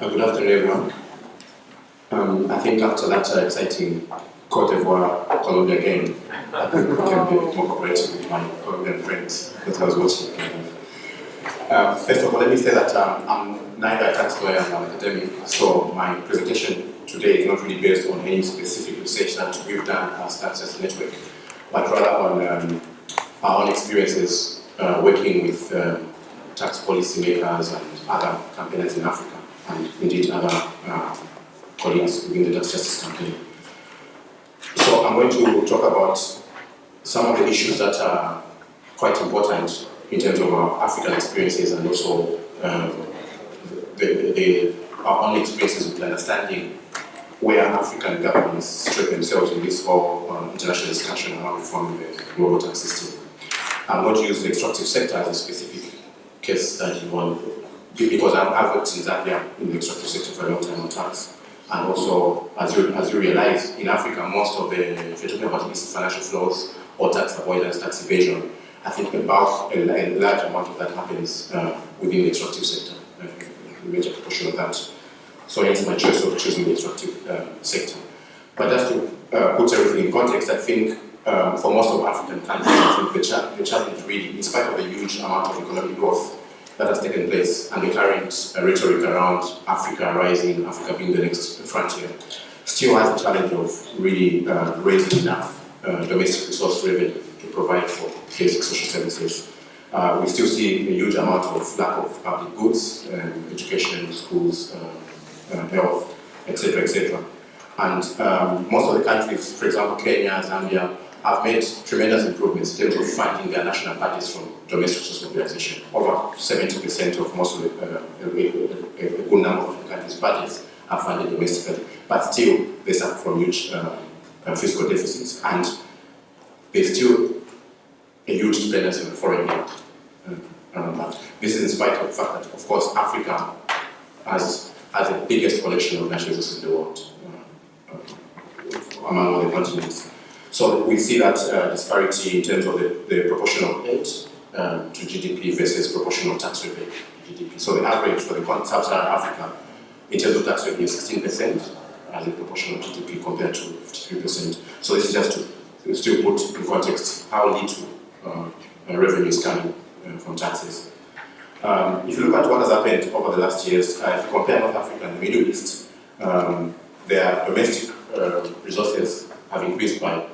Good afternoon, everyone. I think after that exciting Cote d'Ivoire Colombia game, I think we can be more cooperative with my Colombian friends that I was watching. First of all, let me say that I'm neither a tax lawyer nor an academic, so my presentation today is not really based on any specific research that we've done as Taxes Network, but rather on our own experiences working with tax policymakers and other campaigners in Africa, and indeed other colleagues within the Tax Justice campaign. So I'm going to talk about some of the issues that are quite important in terms of our African experiences and also our own experiences with understanding where African governments strip themselves in this whole international discussion around reforming the global tax system. I'm going to use the extractive sector as a specific case study because I've worked in Zambia in the extractive sector for a long time on tax. And also, as you realize, in Africa, most of if you're talking about illicit financial flows or tax avoidance, tax evasion, I think about a large amount of that happens within the extractive sector, a major proportion of that. So hence my choice of choosing the extractive sector. But just to put everything in context, I think for most of African countries, I think the challenge really, in spite of the huge amount of economic growth that has taken place and the current rhetoric around Africa rising, Africa being the next frontier, still has the challenge of really raising enough domestic resource revenue to provide for basic social services. We still see a huge amount of lack of public goods, education, schools, health, etc., etc. And most of the countries, for example, Kenya, Zambia, have made tremendous improvements in terms of funding their national budgets from domestic resource mobilization. Over 70% of most of a good number of the countries' budgets are funded domestically, but still they suffer from huge fiscal deficits, and there's still a huge dependency on foreign aid around that. This is in spite of the fact that, of course, Africa has the biggest collection of natural resources in the world among all the continents. So we see that disparity in terms of the proportion of aid to GDP versus proportion of tax revenue to GDP. So the average for the sub-Saharan Africa in terms of tax revenue is 16% as a proportion of GDP compared to 53%. So this is just to still put in context how little revenue is coming from taxes. If you look at what has happened over the last years, if you compare North Africa and the Middle East, their domestic resources have increased by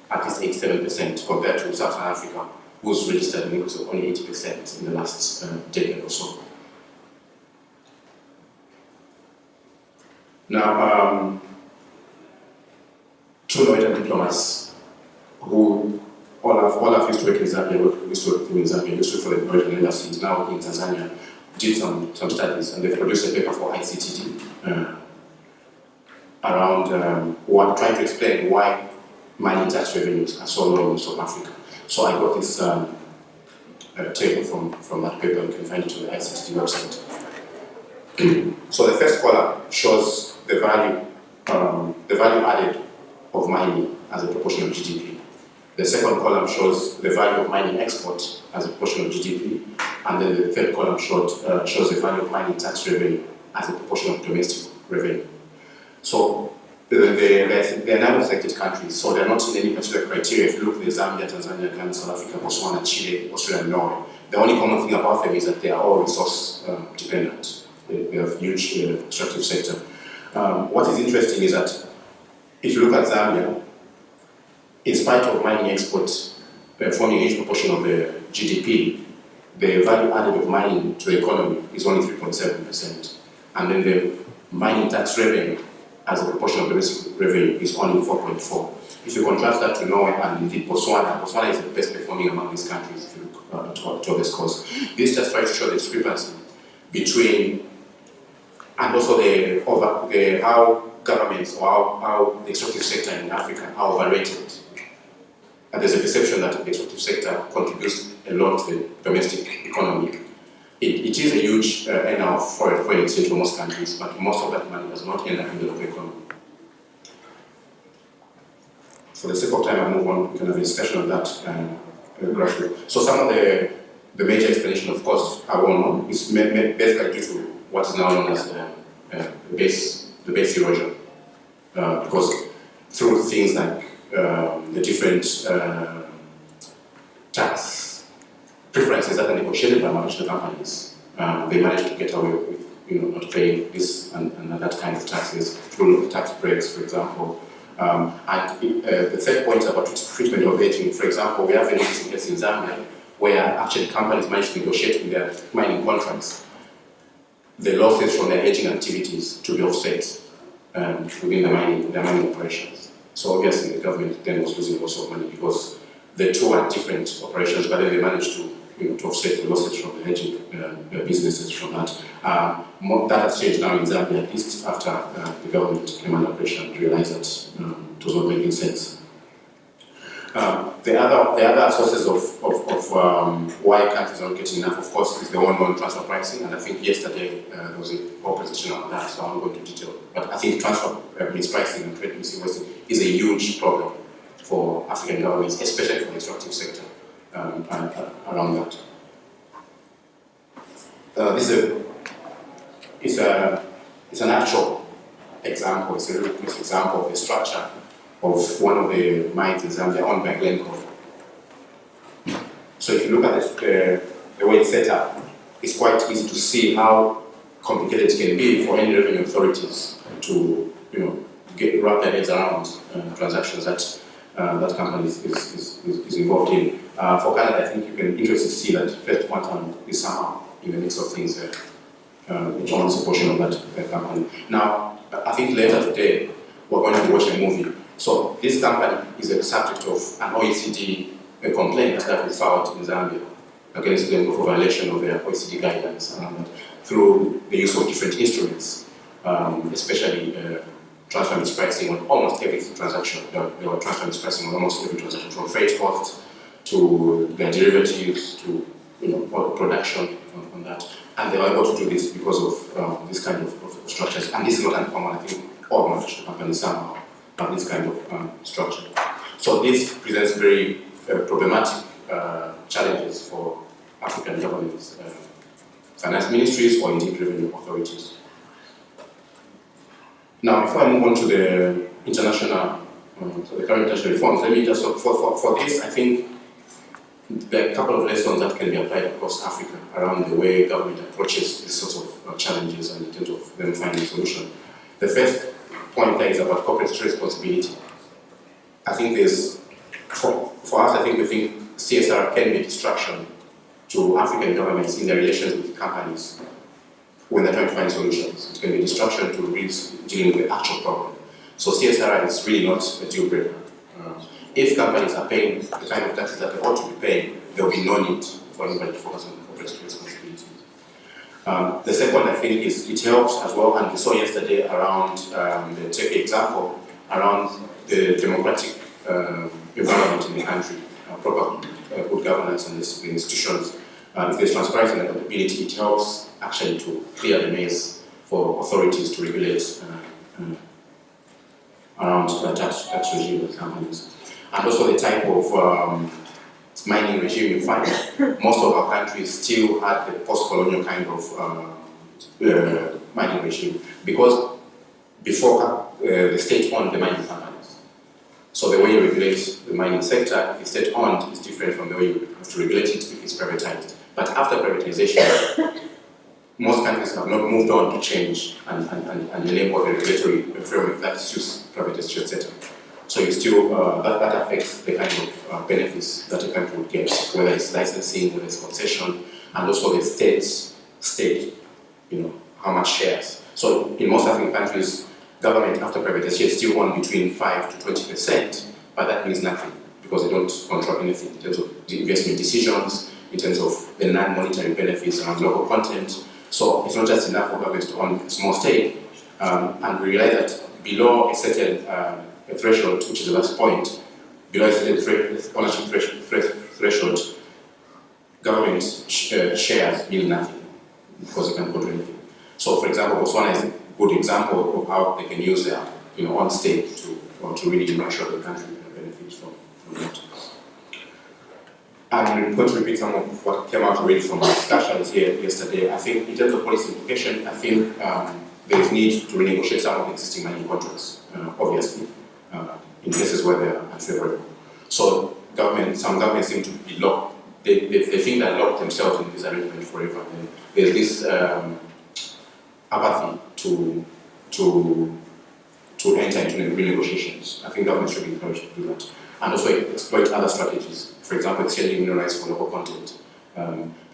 at least 87% compared to Southern Africa, who's registered an increase of only 80% in the last decade or so. Now, two Norwegian diplomats who all have used to work in Zambia, used to work in Zambia, used to work for the Norwegian embassy, now in Tanzania, did some studies, and they produced a paper for ICTD around trying to explain why mining tax revenues are so low in South Africa. So I got this table from that paper. You can find it on the ICTD website. So the first column shows the value added of mining as a proportion of GDP. The second column shows the value of mining export as a proportion of GDP, and then the third column shows the value of mining tax revenue as a proportion of domestic revenue. So they're non-affected countries, so they're not in any particular criteria. If you look at Zambia, Tanzania, Ghana, South Africa, Botswana, Chile, Australia, and Norway, the only common thing about them is that they are all resource dependent. They have huge extractive sector. What is interesting is that if you look at Zambia, in spite of mining exports forming a huge proportion of the GDP, the value added of mining to the economy is only 3.7%. And then the mining tax revenue as a proportion of domestic revenue is only 4.4%. If you contrast that to Norway and indeed Botswana is the best performing among these countries if you look to this course. This just tries to show the discrepancy between, and also how governments or how the extractive sector in Africa are overrated. And there's a perception that the extractive sector contributes a lot to the domestic economy. It is a huge earner of foreign exchange for most countries, but most of that money does not end up in the local economy. For the sake of time, I move on. We can have a discussion on that graphically. So some of the major explanation, of course, are well known. It's basically due to what is now known as base erosion, because through things like the different tax preferences that are negotiated by multinational companies, they manage to get away with not paying this and that kind of taxes through tax breaks, for example. The third point is about treatment of hedging. For example, we have an interesting case in Zambia where actually companies manage to negotiate with their mining contracts the losses from their hedging activities to be offset within their mining operations. So obviously the government then was losing lots of money because the two are different operations, but then they managed to offset the losses from the hedging businesses from that. That has changed now in Zambia, at least after the government came under pressure and realized that it was not making sense. The other sources of why countries are not getting enough, of course, is the one-on-one transfer pricing, and I think yesterday there was a whole presentation on that, so I won't go into detail. But I think transfer pricing and trade invoicing is a huge problem for African governments, especially for the extractive sector around that. This is an actual example, it's a real quick example of the structure of one of the mines in Zambia owned by Glencore. So if you look at the way it's set up, it's quite easy to see how complicated it can be for any revenue authorities to wrap their heads around transactions that that company is involved in. For Canada, I think you can interested to see that First Quantum is somehow in the mix of things it owns a portion of that company. Now, I think later today we're going to be watching a movie. So this company is a subject of an OECD complaint that we filed in Zambia against them for violation of their OECD guidelines through the use of different instruments, especially transfer pricing on almost every transaction. There were transfer pricing on almost every transaction, from freight costs to their derivatives to production on that. And they were able to do this because of this kind of structures. And this is not uncommon. I think all multinational companies somehow have this kind of structure. So this presents very problematic challenges for African governments, finance ministries, or indeed revenue authorities. Now, before I move on to the international, the current international reforms, let me just, for this, I think there are a couple of lessons that can be applied across Africa around the way government approaches these sorts of challenges and in terms of them finding a solution. The first point there is about corporate responsibility. I think there's, for us, I think we think CSR can be a distraction to African governments in their relations with companies when they're trying to find solutions. It can be a distraction to really dealing with the actual problem. So CSR is really not a deal breaker. If companies are paying the kind of taxes that they ought to be paying, there will be no need for anybody to focus on corporate responsibility. The second, I think, is it helps as well, and we saw yesterday around the tech example, around the democratic environment in the country, proper good governance and the institutions. If there's transparency and accountability, it helps actually to clear the maze for authorities to regulate around the tax regime with companies. And also the type of mining regime you find. Most of our countries still had the post-colonial kind of mining regime, because before the state owned the mining companies. So the way you regulate the mining sector, if it's state-owned, is different from the way you have to regulate it if it's privatized. But after privatization, most countries have not moved on to change and enable the regulatory framework that suits privatization setup. So you still, that affects the kind of benefits that a country would get, whether it's licensing, whether it's concession, and also the state, how much shares. So in most African countries, government after privatization still own between 5 to 20%, but that means nothing because they don't control anything in terms of the investment decisions, in terms of the non-monetary benefits around local content. So it's not just enough for governments to own a small stake, and we realize that below a certain threshold, which is the last point, below a certain ownership threshold, government shares mean nothing because they can't control anything. So, for example, Botswana is a good example of how they can use their own stake to really make sure the country benefits from that. I'm going to repeat some of what came out already from the discussions here yesterday. I think in terms of policy implication, I think there's need to renegotiate some of the existing mining contracts, obviously, in cases where they are unfavorable. So some governments seem to be locked. They think they're locked themselves in this arrangement forever. And there's this apathy to enter into renegotiations. I think governments should be encouraged to do that. And also exploit other strategies. For example, exchanging mineral rights for local content.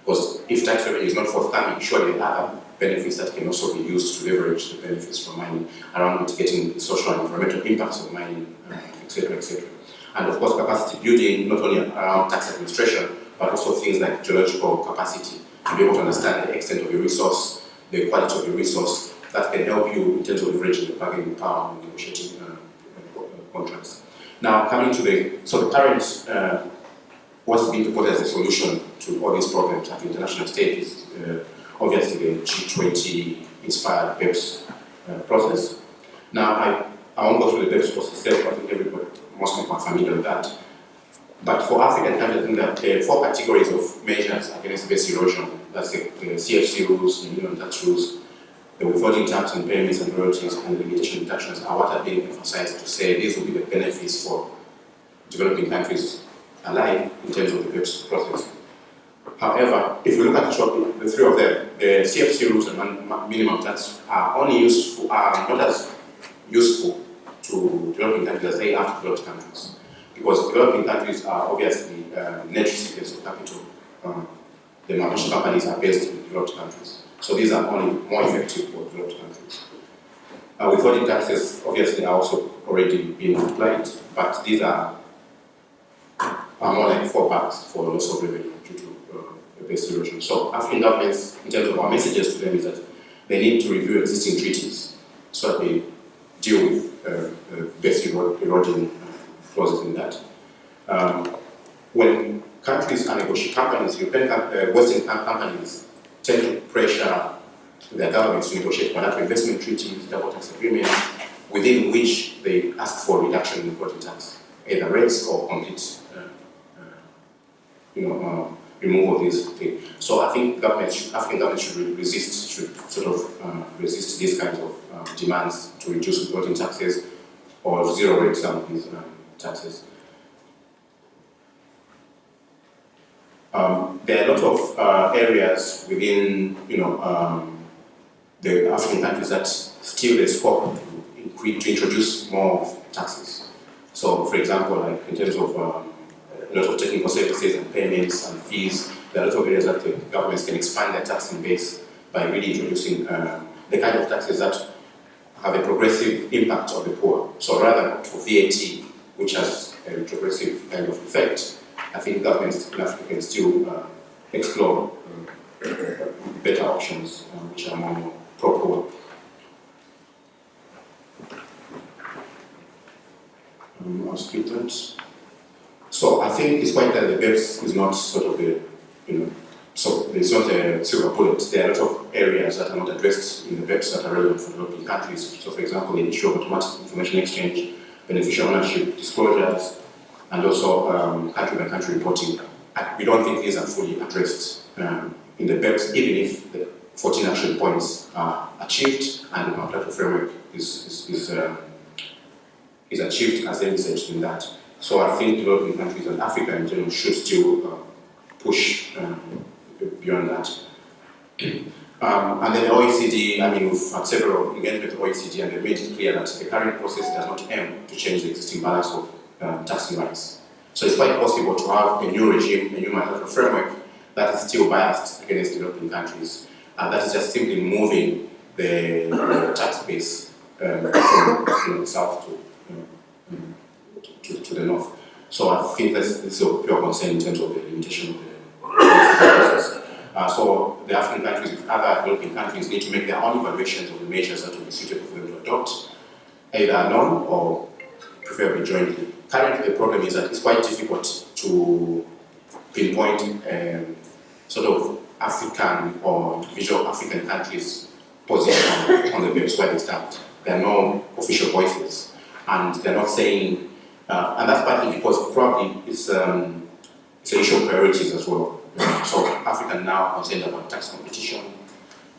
Because if tax revenue is not forthcoming, surely there are other benefits that can also be used to leverage the benefits from mining around mitigating social and environmental impacts of mining, etc., etc. And of course, capacity building, not only around tax administration, but also things like geological capacity, to be able to understand the extent of your resource, the quality of your resource, that can help you in terms of leveraging the bargaining power and negotiating contracts. Now, coming to the current, what's being proposed as a solution to all these problems at the international stage is obviously the G20 inspired BEPS process. Now, I won't go through the BEPS process itself, I think most people are familiar with that. But for African countries, I think that there are 4 categories of measures against base erosion. That's the CFC rules, the minimum tax rules, the withholding tax and payments and royalties, and the limitation deductions are what are being emphasized to say these will be the benefits for developing countries alike in terms of the BEPS process. However, if you look at the 3 of them, the CFC rules and minimum tax are not as useful to developing countries as they are to developed countries. Because developing countries are obviously net recipients of capital. The multinational companies are based in developed countries. So these are only more effective for developed countries. Withholding taxes obviously are also already being applied, but these are more like fallbacks for loss of revenue due to base erosion. So African governments, in terms of our messages to them, is that they need to review existing treaties so that they deal with base erosion clauses in that. When countries are negotiating, European Western companies tend to pressure their governments to negotiate bilateral investment treaties, double tax agreements, within which they ask for reduction in withholding tax, either rates or complete removal of these things. So I think African governments should resist these kinds of demands to reduce withholding taxes or zero rate some of these taxes. There are a lot of areas within the African countries that still there's scope to introduce more taxes. So, for example, like in terms of a lot of technical services and payments and fees, there are a lot of areas that the governments can expand their taxing base by really introducing the kind of taxes that have a progressive impact on the poor. So rather than for VAT, which has a progressive kind of effect, I think governments in Africa can still explore better options which are more pro-poor. I'll skip that. So I think it's quite clear that the BEPS is not sort of so it's not a silver bullet. There are a lot of areas that are not addressed in the BEPS that are relevant for developing countries. So for example, the issue of automatic information exchange, beneficial ownership, disclosures, and also country-by-country reporting. We don't think these are fully addressed in the BEPS, even if the 14 action points are achieved and the multilateral framework is achieved as envisaged in that. So I think developing countries and Africa in general should still push beyond that. And then the OECD, we've had several engagements with the OECD and they've made it clear that the current process does not aim to change the existing balance of taxing rights. So it's quite possible to have a new regime, a new multilateral framework that is still biased against developing countries. And that is just simply moving the tax base from the south to the north. So I think this is a pure concern in terms of the limitation of the process. So the African countries with other developing countries need to make their own evaluations of the measures that will be suitable for them to adopt, either alone or preferably jointly. Currently, the problem is that it's quite difficult to pinpoint sort of African or individual African countries' position on the BEPS where they stand. There are no official voices, and they're not saying, and that's partly because probably it's an issue of priorities as well. So Africa now concerned about tax competition,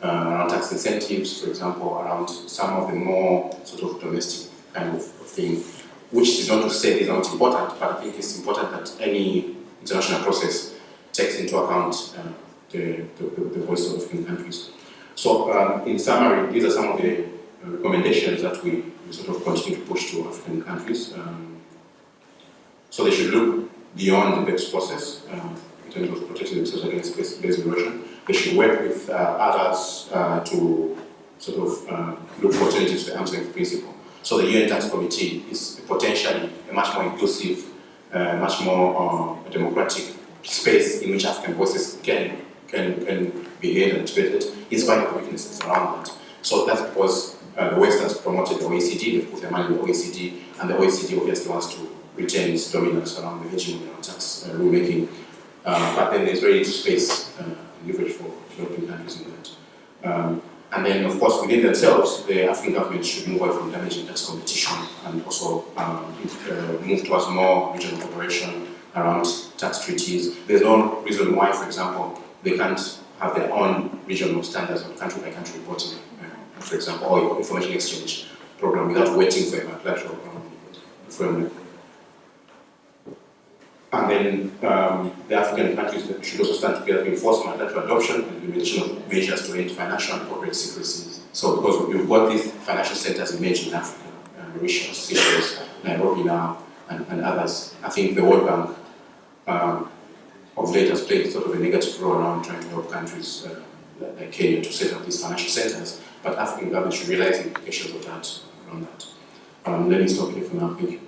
around tax tax incentives, for example, around some of the more sort of domestic kind of thing, which is not to say is not important, but I think it's important that any international process takes into account the voice of African countries. So in summary, these are some of the recommendations that we sort of continue to push to African countries. So they should look beyond the BEPS process in terms of protecting themselves against base erosion. They should work with others to sort of look for alternatives to the arm's length principle. So the UN Tax Committee is potentially a much more inclusive, much more democratic space in which African voices can be heard and debated, in spite of the weaknesses around that. So that's because the West has promoted the OECD, they've put their money in the OECD, and the OECD obviously wants to retain its dominance around the hegemony on tax rulemaking. But then there's very little space and leverage for developing countries in that. And then, of course, within themselves, the African governments should move away from damaging tax competition and also move towards more regional cooperation around tax treaties. There's no reason why, for example, they can't have their own regional standards on country-by-country reporting, for example, or information exchange program without waiting for a bilateral framework. And then the African countries should also stand together to enforce bilateral adoption and implementation of measures to end financial and corporate secrecy. So because we've got these financial centers emerging in Africa, Mauritius, Seychelles, Nairobi now, and others, I think the World Bank of late has played sort of a negative role around trying to help countries like Kenya to set up these financial centers, but African governments should realize the implications of that around that. Let me stop here for now. Thank you.